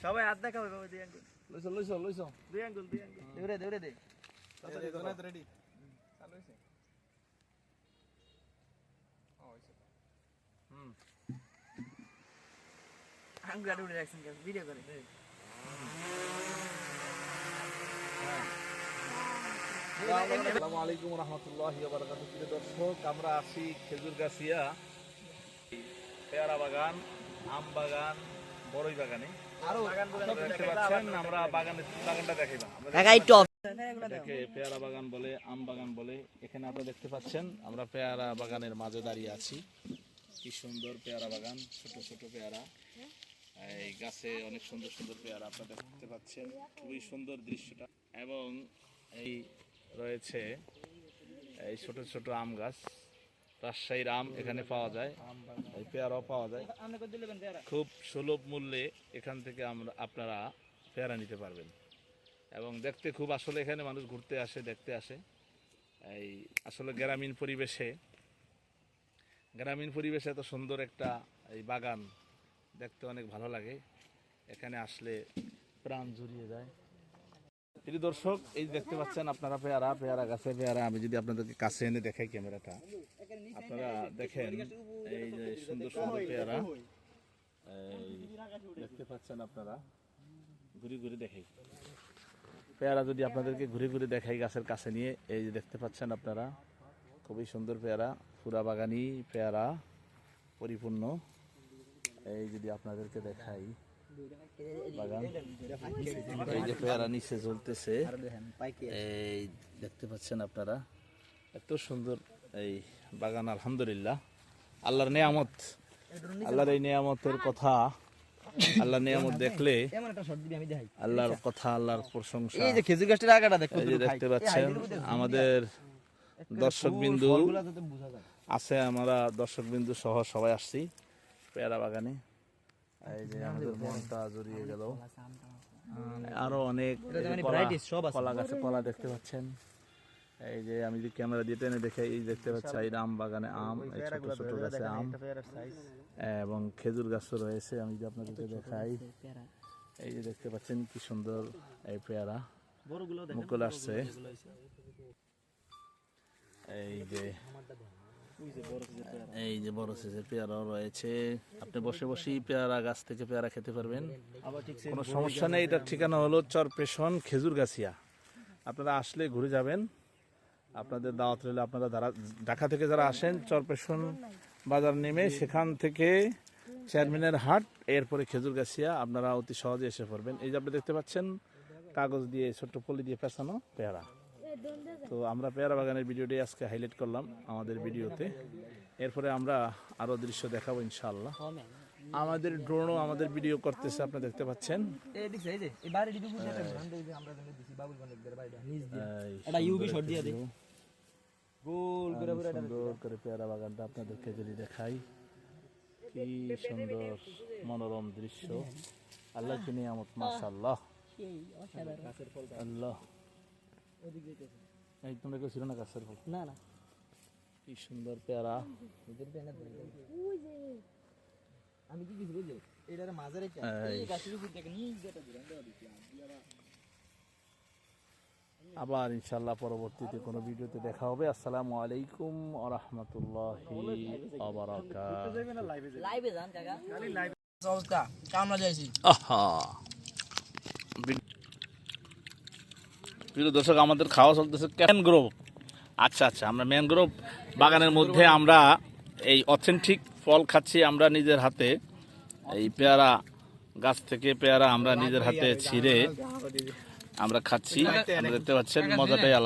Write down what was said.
সবাই হাত দেখাবে বাবা, দুই আঙ্গুল লইছো দুই আঙ্গুল দৌড়ে দে রেডি চালু হইছে আঙ্গুল উড়ে রাখছেন ভিডিও করে। আসসালামু আলাইকুম রহমতুল্লাহি ওয়া বারাকাতুহু। প্রিয় দর্শক, আমরা আছি খেজুরগাছিয়া পেয়ারা বাগান, আম বাগান, বড়ই বাগানে। দেখতে পাচ্ছেন আমরা বাগানটা দেখাইলাম। দেখে পেয়ারা বাগান বলে, আম বাগান বলে। এখানে আপনারা দেখতে পাচ্ছেন আমরা পেয়ারা বাগানের মাঝে দাঁড়িয়ে আছি। কি সুন্দর পেয়ারা বাগান, ছোট ছোট পেয়ারা, এই গাছে অনেক সুন্দর সুন্দর পেয়ারা আপনারা দেখতে পাচ্ছেন। খুবই সুন্দর দৃশ্যটা। এবং এই রয়েছে এই ছোট ছোট আম গাছ, রাজশাহীর আম এখানে পাওয়া যায়, এই পেয়ারাও পাওয়া যায় খুব সুলভ মূল্যে। এখান থেকে আপনারা পেয়ারা নিতে পারবেন এবং দেখতে খুব, আসলে এখানে মানুষ ঘুরতে আসে, দেখতে আসে। এই আসলে গ্রামীণ পরিবেশে এত সুন্দর একটা এই বাগান দেখতে অনেক ভালো লাগে। এখানে আসলে প্রাণ জুড়িয়ে যায়। প্রিয় দর্শক, এই দেখতে পাচ্ছেন আপনারা পেয়ারা গাছে পেয়ারা। আমি যদি আপনাদেরকে কাছে এনে দেখাই ক্যামেরাটা, আপনারা দেখেন এই যে সুন্দর সুন্দর পেয়ারা এই দেখতে পাচ্ছেন। আপনারা ঘুরে দেখাই পেয়ারা, যদি আপনাদেরকে ঘুরে দেখাই গাছের কাছে নিয়ে, এই যে দেখতে পাচ্ছেন আপনারা খুবই সুন্দর পেয়ারা, পুরা বাগানি পেয়ারা পরিপূর্ণ। এই যদি আপনাদেরকে দেখাই বাগান, এই যে পেয়ারা নিচে ঝুলতেছে, এই দেখতে পাচ্ছেন আপনারা। এত সুন্দর এই বাগান, আলহামদুলিল্লাহ, আল্লাহর নেয়ামত। আল্লাহর এই নেয়ামতের কথা, আল্লাহর নেয়ামত দেখলে আল্লাহর কথা, আল্লাহর প্রশংসা। এই যে খেজুর গাছটার আগাটা দেখতে পাচ্ছেন। আমাদের দর্শকবিন্দু আছে, আমরা দর্শকবিন্দু সহ সবাই আসছি পেয়ারা বাগানে। এই যে আমাদের মনটা জড়িয়ে গেল। আরো অনেক কলা গাছে কলা দেখতে পাচ্ছেন। এই যে আমি যদি ক্যামেরা দিয়ে টেনে দেখে, এই দেখতে পাচ্ছি এই আম বাগানে আম, এই ছোট ছোট গাছে আম এবং খেজুর গাছও রয়েছে। আমি যদি আপনাদেরকে দেখাই, এই যে দেখতে পাচ্ছেন কি সুন্দর এই পেয়ারা মুকুল আসছে। এই যে বড় সাইজের পেয়ারাও রয়েছে। আপনি বসে বসেই পেয়ারা গাছ থেকে পেয়ারা খেতে পারবেন, কোনো সমস্যা নেই। এটার ঠিকানা হলো চরপেশন খেজুরগাছিয়া। আপনারা আসলে ঘুরে যাবেন, আপনাদের দাওয়াত রইলে। আপনারা ঢাকা থেকে যারা আসেন, চরপেশন বাজার নেমে সেখান থেকে চেয়ারম্যানের হাট, এরপরে খেজুরগাছিয়া, আপনারা অতি সহজে এসে পড়বেন। এই যে আপনি দেখতে পাচ্ছেন কাগজ দিয়ে, ছোট্ট পলি দিয়ে পেঁচানো পেয়ারা। তো আমরা পেয়ারা বাগানের ভিডিওটি আজকে হাইলাইট করলাম আমাদের ভিডিওতে। এরপরে আমরা আরো দৃশ্য দেখাবো ইনশাআল্লাহ। আমাদের ড্রোনও আমাদের ভিডিও করতেছে, আপনি দেখতে পাচ্ছেন। সুন্দর করে পেয়ারা বাগানটা আপনাদেরকে যদি দেখাই, কি সুন্দর মনোরম দৃশ্য। আল্লাহ কি নিয়ামত, মাশাআল্লাহ। আল্লাহ এই তোমরা কেউ ছিল না গাছের ফল? না, কি সুন্দর পেয়ারা। আমি কি কিছু বুঝলি এটার মাঝে রেখে এই গাছের উপর থেকে নিয়ে যেটা আবার ইনশাআল্লাহ পরবর্তীতে কোনো ভিডিওতে দেখা হবে। আসসালামু আলাইকুম ওয়া রাহমাতুল্লাহি ওয়া বারাকাতুহু। লাইভে যান কাকা, খালি লাইভ চলতা কামনা যাইছি। আহা প্রিয় দর্শক, আমাদের খাওয়া চলতেছে ম্যানগ্রোভ। আচ্ছা, আমরা ম্যানগ্রোভ বাগানের মধ্যে আমরা এই অথেন্টিক ফল খাচ্ছি আমরা নিজের হাতে। এই পেয়ারা গাছ থেকে পেয়ারা আমরা নিজের হাতে ছিঁড়ে আমরা খাচ্ছি। দেখতে পাচ্ছেন, মজাটাই আলাদা।